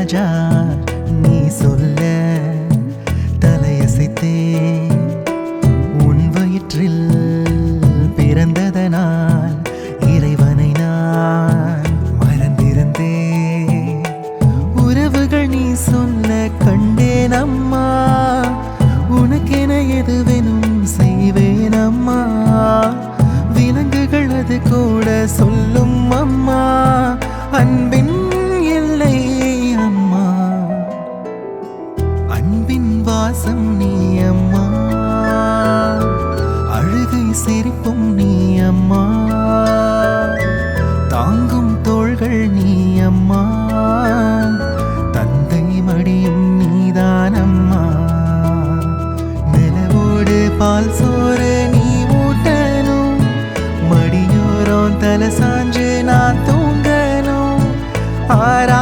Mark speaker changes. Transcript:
Speaker 1: ராஜா நீ சொல்ல தலையசைத்தே உன் வயிற்றில் பிறந்ததனால் இறைவனை நான் மறந்திருந்தேன். உறவுகள் நீ சொல்ல கண்டேன் அம்மா, உனக்கென எதுவெனும் செய்வேன் அம்மா. விலங்குகள் அது கூட சொல்லும் அம்மா, அன்பின் எல்லை அம்மா, அன்பின் வாசம் நீ அம்மா, அழுகை சிரிப்பும் நீ அம்மா, தாங்கும் தோள்கள் நீ அம்மா, தந்தை மடியும் நீதான் அம்மா. நிலவோடு பால் சோறு நீ ஊட்டணும், மடியோரம் தலை சாஞ்சு நான் தூங்கணும். ஆரா